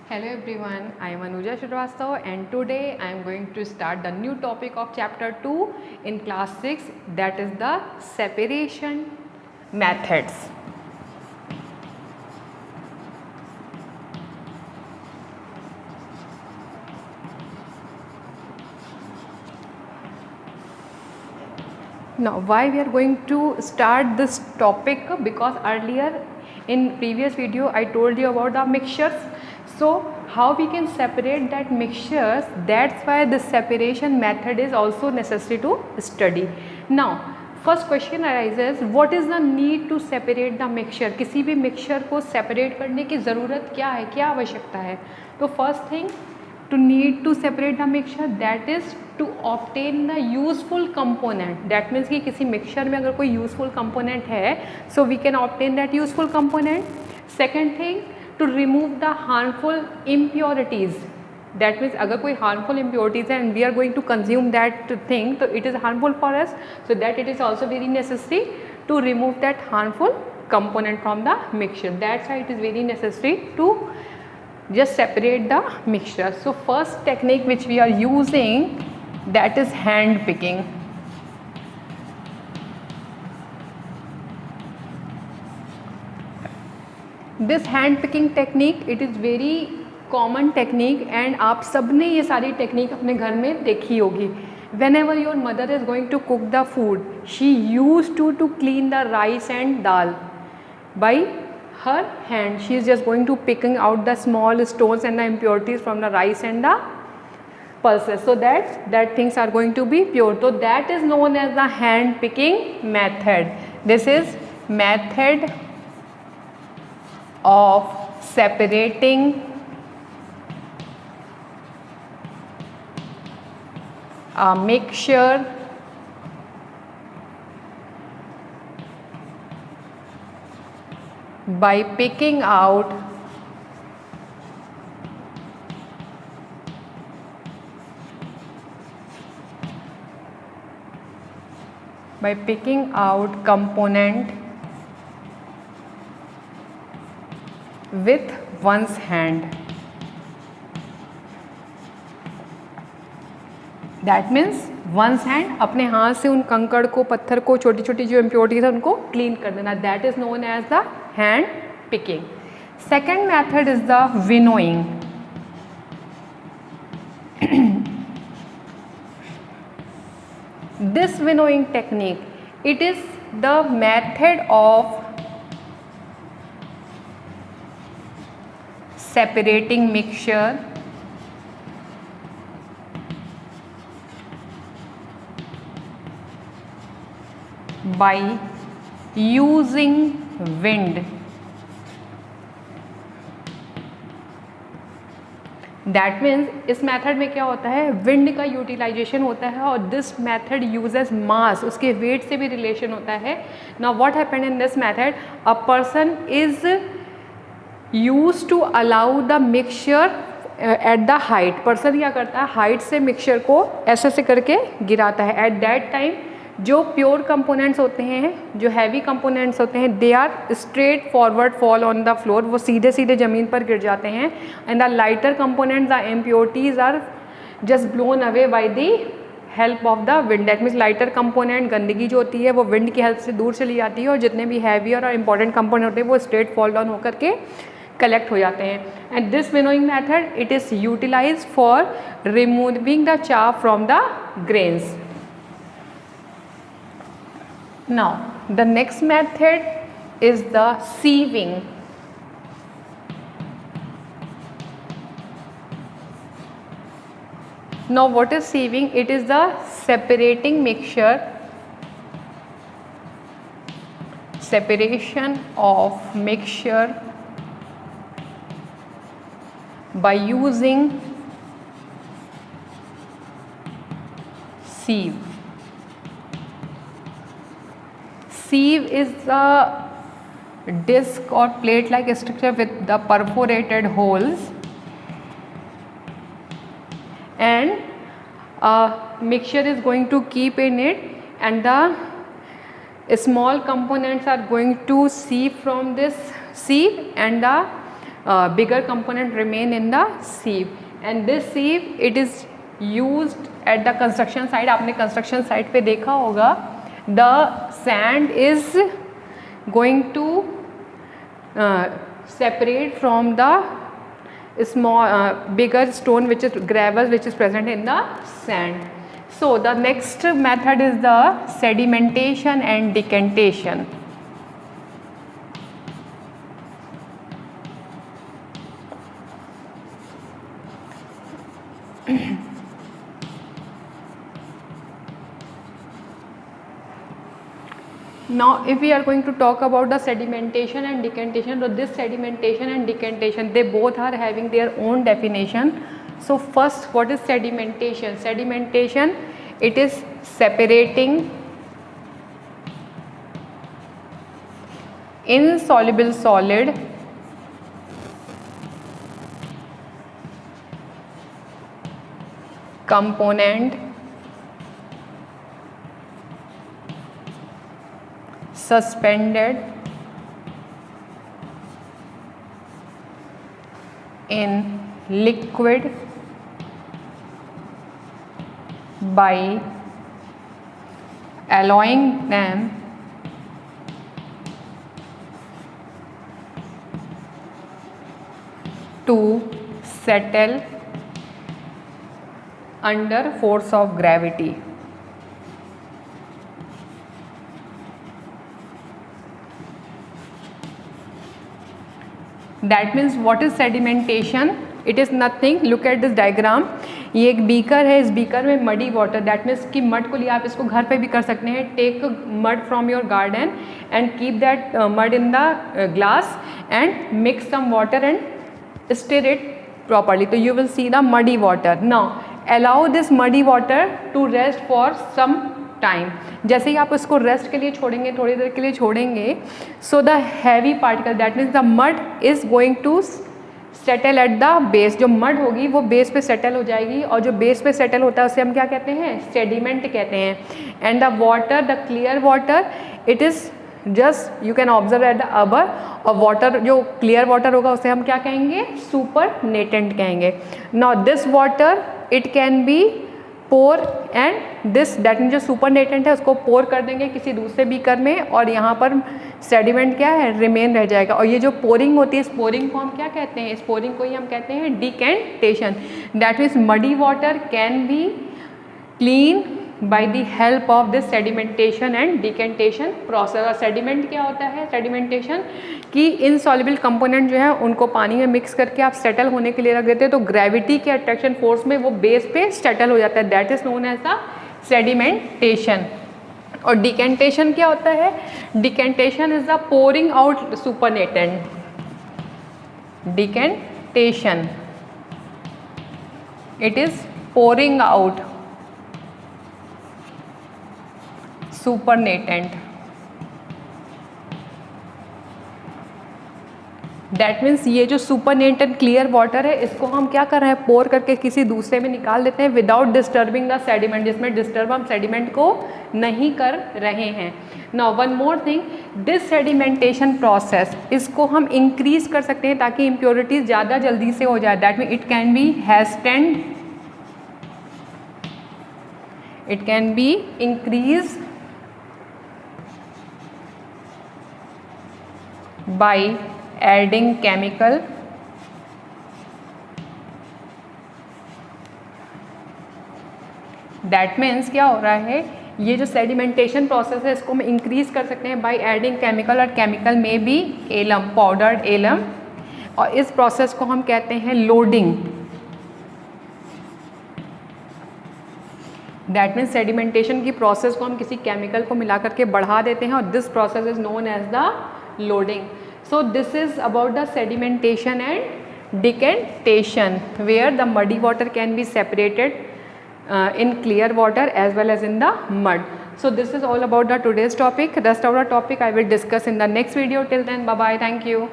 Hello everyone, I am Anuja Shrivastava and today I am going to start the new topic of chapter 2 in class 6, that is the separation methods. Now why we are going to start this topic, because earlier in previous video I told you about the mixtures. So how we can separate that mixtures, that's why the separation method is also necessary to study. Now first question arises, what is the need to separate the mixture? किसी भी mixture को separate करने की ज़रूरत क्या है, क्या आवश्यकता है? तो first thing to need to separate the mixture, that is to obtain the useful component. That means कि किसी mixture में अगर कोई useful component है, so we can obtain that useful component. Second thing, to remove the harmful impurities. That means अगर कोई harmful impurities है and we are going to consume that thing, so it is harmful for us, so that it is also very necessary to remove that harmful component from the mixture. That's why it is very necessary to just separate the mixture. So first technique which we are using, that is hand picking. This hand picking technique, it is very common technique and आप सब ने ये सारी technique अपने घर में देखी होगी. Whenever your mother is going to cook the food, she used to clean the rice and dal by her hand. She is just going to picking out the small stones and the impurities from the rice and the pulses, so that things are going to be pure. So that is known as the hand picking method. This is method of separating a mixture by picking out component with one's hand. That means one's hand, अपने हाथ से उन कंकड़ को, पत्थर को, छोटी छोटी जो impurities है उनको क्लीन कर देना. That is known as the hand picking. Second method is the winnowing. This winnowing technique, it is the method of separating mixture by using wind. That means इस मेथड में क्या होता है, विंड का यूटिलाइजेशन होता है और दिस मेथड यूजेस मास, उसके वेट से भी रिलेशन होता है. Now what happened in this method, a person is used to allow the mixture at the height. Person क्या करता है, हाइट से मिक्सचर को ऐसे से करके गिराता है. एट दैट टाइम जो प्योर कंपोनेंट्स होते हैं, जो हैवी कंपोनेंट्स होते हैं, they are straight forward fall on the floor, वो सीधे सीधे ज़मीन पर गिर जाते हैं. And the lighter components, the impurities are just blown away by the help of the wind. That means lighter component, गंदगी जो होती है वो विंड की हेल्प से दूर चली जाती है और जितने भी हैवी और इंपॉर्टेंट कंपोनेंट होते हैं वो स्ट्रेट फॉल डाउन होकर के कलेक्ट हो जाते हैं. And this winnowing method, it is utilise for removing the chaff from the grains. Now the next method is the sieving. Now what is sieving? It is the separating mixture, separation of mixture by using sieve. Sieve is a disc or plate like structure with the perforated holes, and a mixture is going to keep in it, and the small components are going to sieve from this sieve, and the bigger component remain in the sieve, and this sieve it is used at the construction site. आपने construction site पे देखा होगा, the sand is going to separate from the small bigger stone which is gravel which is present in the sand. So the next method is the sedimentation and decantation. Now if we are going to talk about the sedimentation and decantation, so this sedimentation and decantation, they both are having their own definition. So first, what is sedimentation? Sedimentation, it is separating insoluble solid component suspended in liquid by allowing them to settle under force of gravity. That means what is sedimentation? It is nothing. Look at this diagram. ये एक beaker है, इस beaker में muddy water, that means कि mud को लिए आप इसको घर पे भी कर सकते हैं. Take mud from your garden and keep that mud in the glass and mix some water and stir it properly, तो you will see the muddy water. Now allow this muddy water to rest for some time. जैसे ही आप इसको rest के लिए छोड़ेंगे, थोड़ी देर के लिए छोड़ेंगे, so the heavy particle that means the mud is going to settle at the base. जो मड होगी वो बेस पे सेटल हो जाएगी, और जो बेस पे सेटल होता है उसे हम क्या कहते हैं? सेडिमेंट कहते हैं. And the water, the clear water, it is just you can observe at the अबर. और वाटर, जो क्लियर वाटर होगा उसे हम क्या कहेंगे? सुपर नेटेंट कहेंगे. Now this water it can be pour and this, that mean जो सुपर नेटेंट है उसको पोर कर देंगे किसी दूसरे बीकर में, और यहाँ पर सेडिमेंट क्या है? रिमेन रह जाएगा. और ये जो पोरिंग होती है, इस पोरिंग को हम क्या कहते हैं? इस पोरिंग को ही हम कहते हैं decantation. That means muddy water can be clean by the help of this sedimentation and decantation process. और sediment क्या होता है? sedimentation कि insoluble component जो है उनको पानी में मिक्स करके आप सेटल होने के लिए रख देते हैं, तो ग्रेविटी के अट्रैक्शन फोर्स में वो बेस पे सेटल हो जाता है. That is known as the sedimentation. और decantation क्या होता है? decantation is the pouring out supernatant. decantation, it is pouring out supernatant. That means ये जो सुपरनेटेंट क्लियर वाटर है, इसको हम क्या कर रहे हैं? पोर करके किसी दूसरे में निकाल देते हैं विदाउट डिस्टर्बिंग द सेडिमेंट, जिसमें डिस्टर्ब हम सेडिमेंट को नहीं कर रहे हैं. Now one more thing, this sedimentation process, इसको हम इंक्रीज कर सकते हैं ताकि इम्प्योरिटीज ज़्यादा जल्दी से हो जाए. That mean it can be hastened, it can be increase by adding chemical that means क्या हो रहा है? ये जो सेडिमेंटेशन प्रोसेस है इसको हम इंक्रीज कर सकते हैं बाय एडिंग केमिकल, और केमिकल में भी एलम, पाउडर्ड एलम, और इस प्रोसेस को हम कहते हैं लोडिंग. दैट मीन्स सेडिमेंटेशन की प्रोसेस को हम किसी केमिकल को मिला करके बढ़ा देते हैं, और this process is known as the loading. So this is about the sedimentation and decantation, where the muddy water can be separated in clear water as well as in the mud. So this is all about the today's topic. Rest of the topic I will discuss in the next video. Till then, bye bye. Thank you.